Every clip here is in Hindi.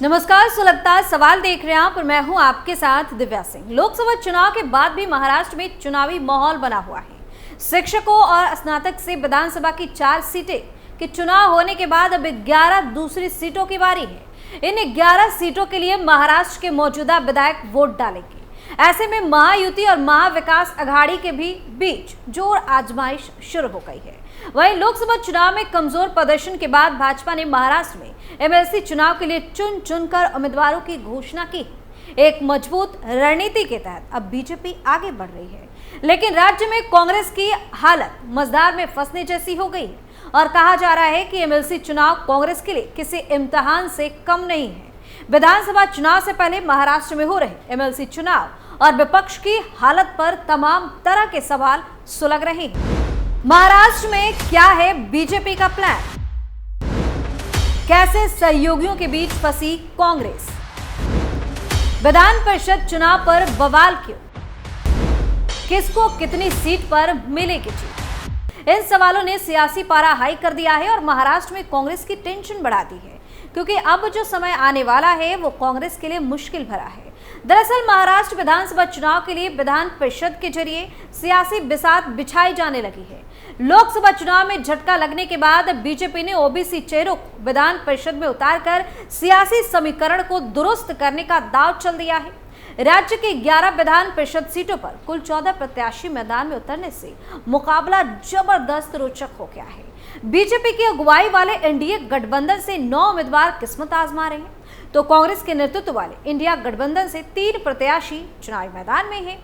नमस्कार, सुलगता सवाल देख रहे हैं आप और मैं हूं आपके साथ दिव्या सिंह। लोकसभा चुनाव के बाद भी महाराष्ट्र में चुनावी माहौल बना हुआ है। शिक्षकों और स्नातक से विधानसभा की 4 सीटें के चुनाव होने के बाद अब 11 दूसरी सीटों की बारी है। इन 11 सीटों के लिए महाराष्ट्र के मौजूदा विधायक वोट डालेंगे। ऐसे में महायुति और महाविकास अघाड़ी के भी बीच जोर आजमाइश शुरू हो गई है। वहीं लोकसभा चुनाव में कमजोर प्रदर्शन के बाद भाजपा ने महाराष्ट्र में एमएलसी चुनाव के लिए चुन चुनकर उम्मीदवारों की घोषणा की। एक मजबूत रणनीति के तहत अब बीजेपी आगे बढ़ रही है, लेकिन राज्य में कांग्रेस की हालत मझधार में फंसने जैसी हो गई है और कहा जा रहा है कि एमएलसी चुनाव कांग्रेस के लिए किसी इम्तिहान से कम नहीं है। विधानसभा चुनाव से पहले महाराष्ट्र में हो रहे एमएलसी चुनाव और विपक्ष की हालत पर तमाम तरह के सवाल सुलग रहे हैं। महाराष्ट्र में क्या है बीजेपी का प्लान? कैसे सहयोगियों के बीच फंसी कांग्रेस? विधान परिषद चुनाव पर बवाल क्यों? किसको कितनी सीट पर मिलेगी जीत? इन सवालों ने सियासी पारा हाई कर दिया है और महाराष्ट्र में कांग्रेस की टेंशन बढ़ा दी है, क्योंकि अब जो समय आने वाला है वो कांग्रेस के लिए मुश्किल भरा है। दरअसल महाराष्ट्र विधानसभा चुनाव के लिए विधान परिषद के जरिए सियासी बिसात बिछाई जाने लगी है। लोकसभा चुनाव में झटका लगने के बाद बीजेपी ने ओबीसी चेहरों को विधान परिषद में उतारकर सियासी समीकरण को दुरुस्त करने का दांव चल दिया है। राज्य के 11 विधान परिषद सीटों पर कुल 14 प्रत्याशी मैदान में उतरने से मुकाबला जबरदस्त रोचक हो गया है। बीजेपी की अगुवाई वाले एनडीए गठबंधन से 9 उम्मीदवार किस्मत आजमा रहे हैं, तो कांग्रेस के नेतृत्व वाले इंडिया गठबंधन से 3 प्रत्याशी चुनावी मैदान में हैं।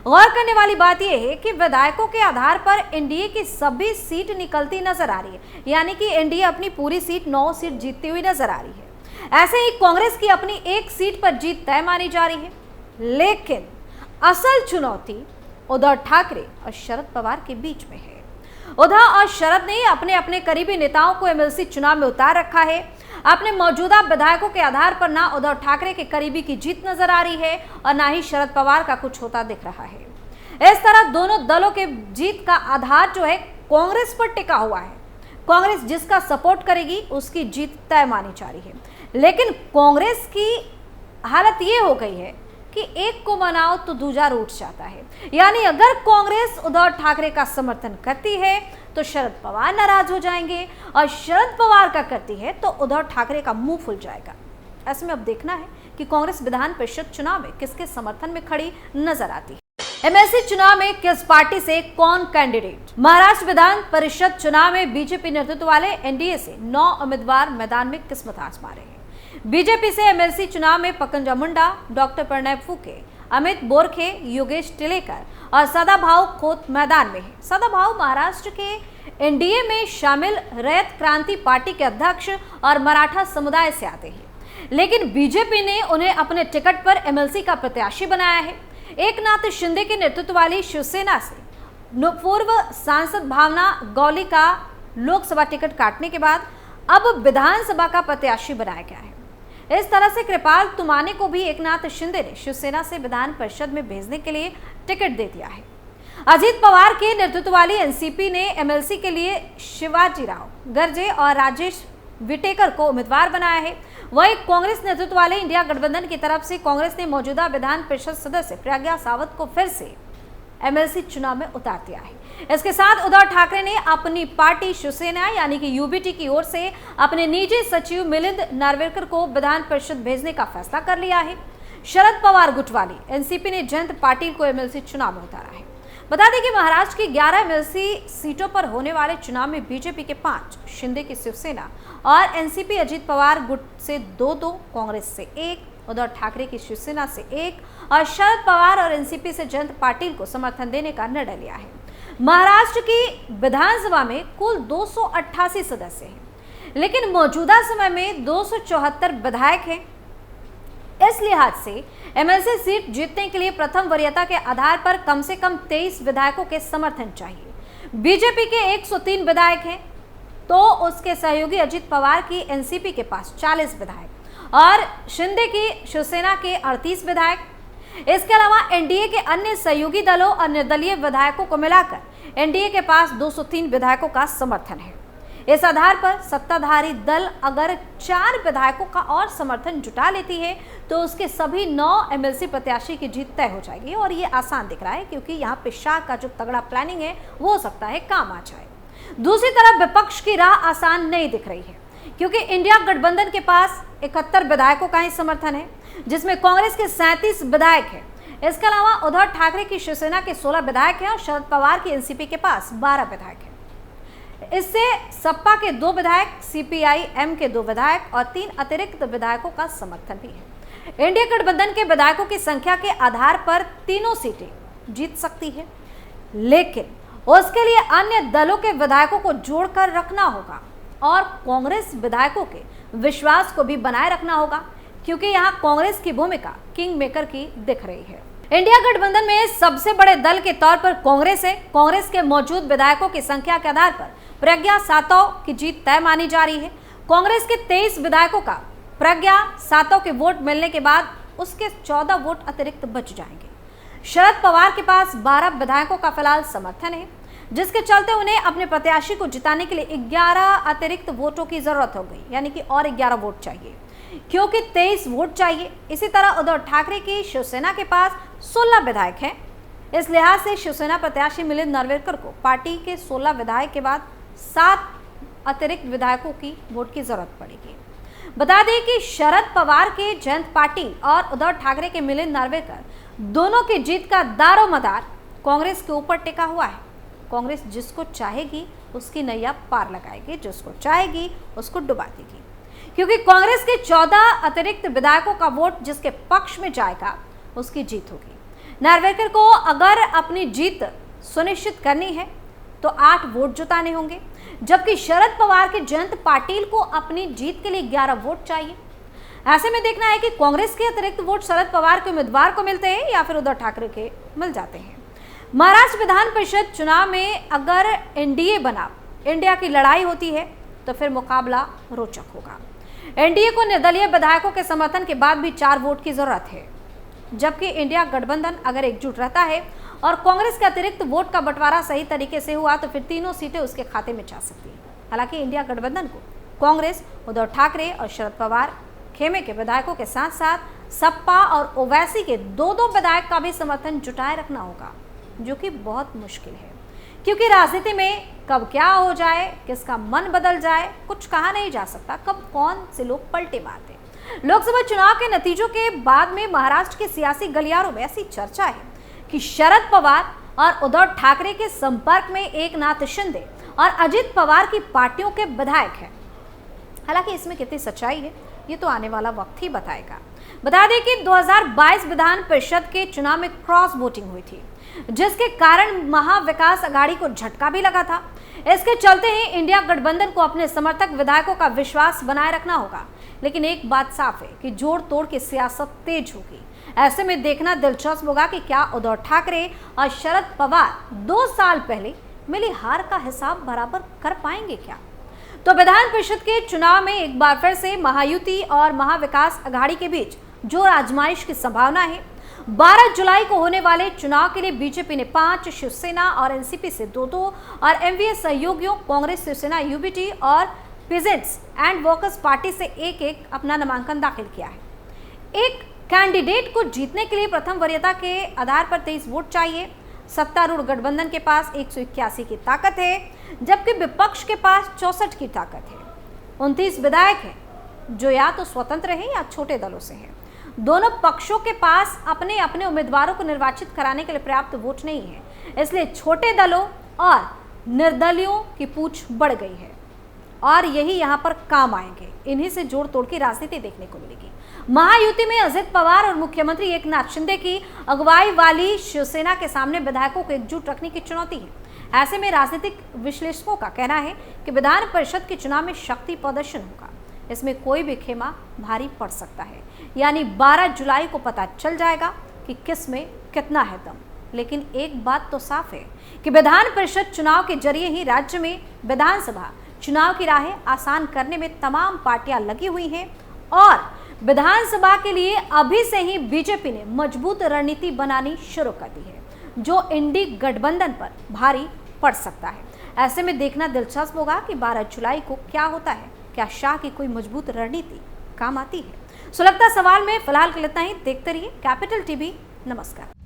गौर करने वाली बात यह है कि विधायकों के आधार पर एनडीए की सभी सीट निकलती नजर आ रही है, यानी कि एनडीए अपनी पूरी सीट 9 सीट जीतती हुई नजर आ रही है। ऐसे ही कांग्रेस की अपनी 1 सीट पर जीत तय मानी जा रही है, लेकिन असल चुनौती उद्धव ठाकरे और शरद पवार के बीच में है। उद्धव और शरद ने अपने अपने करीबी नेताओं को एमएलसी चुनाव में उतार रखा है। अपने मौजूदा विधायकों के आधार पर ना उद्धव ठाकरे के करीबी की जीत नजर आ रही है और ना ही शरद पवार का कुछ होता दिख रहा है। इस तरह दोनों दलों के जीत का आधार जो है कांग्रेस पर टिका हुआ है। कांग्रेस जिसका सपोर्ट करेगी उसकी जीत तय मानी जा रही है, लेकिन कांग्रेस की हालत ये हो गई है कि एक को मनाओ तो दूजा रूठ जाता है। यानी अगर कांग्रेस उद्धव ठाकरे का समर्थन करती है तो शरद पवार नाराज हो जाएंगे और शरद पवार का करती है तो उद्धव ठाकरे का मुंह फूल जाएगा। ऐसे में अब देखना है कि कांग्रेस विधान परिषद चुनाव में किसके समर्थन में खड़ी नजर आती है। एमएलसी चुनाव में किस पार्टी से कौन कैंडिडेट? महाराष्ट्र विधान परिषद चुनाव में बीजेपी नेतृत्व वाले एनडीए से 9 उम्मीदवार मैदान में किस्मत आजमा रहे हैं। बीजेपी से एमएलसी चुनाव में पंकजा मुंडा, डॉक्टर प्रणय फूके, अमित बोरखे, योगेश टिलेकर और सदाभाऊ खोत मैदान में है। सदाभाऊ महाराष्ट्र के एनडीए में शामिल रैयत क्रांति पार्टी के अध्यक्ष और मराठा समुदाय से आते हैं, लेकिन बीजेपी ने उन्हें अपने टिकट पर एमएलसी का प्रत्याशी बनाया है। एकनाथ शिंदे के नेतृत्व वाली शिवसेना से पूर्व सांसद भावना गौली का लोकसभा टिकट काटने के बाद अब विधानसभा का प्रत्याशी बनाया गया है। इस तरह से कृपाल तुमाने को भी एकनाथ शिंदे ने शिवसेना से विधान परिषद में भेजने के लिए टिकट दे दिया है। अजित पवार के नेतृत्व वाली एनसीपी ने एमएलसी के लिए शिवाजीराव गर्जे और राजेश विटेकर को उम्मीदवार बनाया है। वहीं कांग्रेस नेतृत्व वाले इंडिया गठबंधन की तरफ से कांग्रेस ने मौजूदा विधान परिषद सदस्य प्रज्ञा सावंत को फिर से एमएलसी चुनाव में उतार दिया है। इसके साथ उद्धव ठाकरे ने अपनी पार्टी शिवसेना यानी कि यूबीटी की ओर से अपने निजी सचिव मिलिंद नार्वेकर को विधान परिषद भेजने का फैसला कर लिया है। शरद पवार गुट वाली एनसीपी ने जयंत पाटिल को एमएलसी चुनाव में उतारा है। बता दें कि महाराष्ट्र की 11 एमएलसी सीटों पर होने वाले चुनाव में बीजेपी के 5, शिंदे की शिवसेना और एनसीपी अजित पवार गुट से 2-2, कांग्रेस से 1, उद्धव ठाकरे की शिवसेना से 1 और शरद पवार और एनसीपी से जयंत पाटिल को समर्थन देने का निर्णय लिया है। महाराष्ट्र की विधानसभा में कुल 288 सदस्य हैं, लेकिन मौजूदा समय में 274 विधायक हैं। इस लिहाज से एमएलसी सीट जीतने के लिए प्रथम वरीयता के आधार पर कम से कम 23 विधायकों के समर्थन चाहिए। बीजेपी के 103 विधायक हैं, तो उसके सहयोगी अजित पवार की एनसीपी के पास 40 विधायक और शिंदे की शिवसेना के 38 विधायक। इसके अलावा एनडीए के अन्य सहयोगी दलों और निर्दलीय विधायकों को मिलाकर एनडीए के पास 203 विधायकों का समर्थन है। इस आधार पर सत्ताधारी दल अगर 4 विधायकों का और समर्थन जुटा लेती है तो उसके सभी 9 एमएलसी प्रत्याशी की जीत तय हो जाएगी। और ये आसान दिख रहा है क्योंकि यहाँ पे शाह का जो तगड़ा प्लानिंग है वो हो सकता है काम आ जाए। दूसरी तरफ विपक्ष की राह आसान नहीं दिख रही है क्योंकि इंडिया गठबंधन के पास 71 विधायकों का ही समर्थन है, जिसमें कांग्रेस के 37 विधायक हैं। इसके अलावा उद्धव ठाकरे की शिवसेना के 16 विधायक हैं और शरद पवार की एनसीपी के पास 12 विधायक हैं। इससे सपा के 2 विधायक, सीपीआई-एम के 2 विधायक और 3 अतिरिक्त विधायकों का समर्थन भी है। इंडिया गठबंधन के विधायकों की संख्या के आधार पर तीनों सीटें जीत सकती है, लेकिन उसके लिए अन्य दलों के विधायकों को जोड़कर रखना होगा और कांग्रेस विधायकों के विश्वास को भी बनाए रखना होगा क्योंकि यहाँ कांग्रेस की भूमिका किंग मेकर की दिख रही है। इंडिया गठबंधन में सबसे बड़े दल के तौर पर कांग्रेस है। कांग्रेस के मौजूद विधायकों की संख्या के आधार पर प्रज्ञा सातव की जीत तय मानी जा रही है। कांग्रेस के 23 विधायकों का प्रज्ञा सातव के वोट मिलने के बाद उसके 14 वोट अतिरिक्त बच जाएंगे। शरद पवार के पास 12 विधायकों का फिलहाल समर्थन है, जिसके चलते उन्हें अपने प्रत्याशी को जिताने के लिए 11 अतिरिक्त वोटों की जरूरत हो गई, यानी कि और 11 वोट चाहिए क्योंकि 23 वोट चाहिए। इसी तरह उद्धव ठाकरे की शिवसेना के पास 16 विधायक हैं। इस लिहाज से शिवसेना प्रत्याशी मिलिंद नार्वेकर को पार्टी के 16 विधायक के बाद 7 अतिरिक्त विधायकों की वोट की जरूरत पड़ेगी। बता दें कि शरद पवार के जयंत पाटिल और उद्धव ठाकरे के मिलिंद नार्वेकर दोनों की जीत का दारोमदार कांग्रेस के ऊपर टिका हुआ है। कांग्रेस जिसको चाहेगी उसकी नैया पार लगाएगी, जिसको चाहेगी उसको डुबा देगी क्योंकि कांग्रेस के 14 अतिरिक्त विधायकों का वोट जिसके पक्ष में जाएगा उसकी जीत होगी। नार्वेकर को अगर अपनी जीत सुनिश्चित करनी है तो 8 वोट जुटाने होंगे, जबकि शरद पवार के जयंत पाटिल को अपनी जीत के लिए 11 वोट चाहिए। ऐसे में देखना है कि कांग्रेस के अतिरिक्त वोट शरद पवार के उम्मीदवार को मिलते हैं या फिर उद्धव ठाकरे के मिल जाते हैं। महाराष्ट्र विधान परिषद चुनाव में अगर एनडीए बनाम इंडिया की लड़ाई होती है तो फिर मुकाबला रोचक होगा। एनडीए को निर्दलीय विधायकों के समर्थन के बाद भी 4 वोट की जरूरत है, जबकि इंडिया गठबंधन अगर एकजुट रहता है और कांग्रेस के अतिरिक्त वोट का बंटवारा सही तरीके से हुआ तो फिर तीनों सीटें उसके खाते में जा सकती है। हालांकि इंडिया गठबंधन को कांग्रेस, उद्धव ठाकरे और शरद पवार खेमे के विधायकों के साथ साथ सपा और ओवैसी के 2-2 विधायक का भी समर्थन जुटाए रखना होगा, जो कि बहुत मुश्किल है क्योंकि राजनीति में कब क्या हो जाए, किसका मन बदल जाए, कुछ कहा नहीं जा सकता। कब कौन से लोग पलटे मारते। लोकसभा चुनाव के नतीजों के बाद में महाराष्ट्र के सियासी गलियारों में ऐसी चर्चा है कि शरद पवार और उद्धव ठाकरे के संपर्क में एकनाथ शिंदे और अजित पवार की पार्टियों के विधायक हैं। हालांकि इसमें कितनी सच्चाई है ये तो आने वाला वक्त ही बताएगा। बता दें कि 2022 विधान परिषद के चुनाव में क्रॉस वोटिंग हुई थी, जिसके कारण महाविकास अघाड़ी को झटका भी लगा था। इसके चलते ही इंडिया गठबंधन को अपने समर्थक विधायकों का विश्वास बनाए रखना होगा। लेकिन एक बात साफ है कि जोड़ तोड़ की सियासत तेज होगी। ऐसे में देखना दिलचस्प होगा कि क्या उद्धव ठाकरे और शरद पवार 2 साल पहले मिली हार का हिसाब बराबर कर पाएंगे क्या। तो विधान परिषद के चुनाव में एक बार फिर से महायुति और महाविकास अघाड़ी के बीच जोर आजमाइश की संभावना है। 12 जुलाई को होने वाले चुनाव के लिए बीजेपी ने 5, शिवसेना और एनसीपी से 2-2 और एमवीए सहयोगियों कांग्रेस, शिवसेना, यूबीटी और पीजेंट्स एंड वर्कर्स पार्टी से 1-1 अपना नामांकन दाखिल किया है। एक कैंडिडेट को जीतने के लिए प्रथम वरीयता के आधार पर 23 वोट चाहिए। सत्तारूढ़ गठबंधन के पास 181 की ताकत है, जबकि विपक्ष के पास 64 की ताकत है। 29 विधायक हैं जो या तो स्वतंत्र हैं या छोटे दलों से हैं। दोनों पक्षों के पास अपने अपने उम्मीदवारों को निर्वाचित कराने के लिए पर्याप्त वोट नहीं है, इसलिए छोटे दलों और निर्दलियों की पूछ बढ़ गई है और यही यहाँ पर काम आएंगे। इन्हीं से जोड़ तोड़ की राजनीति देखने को मिलेगी। महायुति में अजित पवार और मुख्यमंत्री एकनाथ शिंदे की अगुवाई वाली शिवसेना के सामने विधायकों को एकजुट रखने की चुनौती है। ऐसे में राजनीतिक विश्लेषकों का कहना है कि विधान परिषद के चुनाव में शक्ति प्रदर्शन होगा। इसमें कोई भी खेमा भारी पड़ सकता है, यानी 12 जुलाई को पता चल जाएगा कि किस में कितना है दम। लेकिन एक बात तो साफ है कि विधान परिषद चुनाव के जरिए ही राज्य में विधानसभा चुनाव की राहें आसान करने में तमाम पार्टियां लगी हुई हैं और विधानसभा के लिए अभी से ही बीजेपी ने मजबूत रणनीति बनानी शुरू कर दी है, जो इंडी गठबंधन पर भारी पड़ सकता है। ऐसे में देखना दिलचस्प होगा कि 12 जुलाई को क्या होता है। क्या शाह की कोई मजबूत रणनीति काम आती है? सुलगता सवाल में फिलहाल के लिए इतना ही। देखते रहिए कैपिटल टीवी। नमस्कार।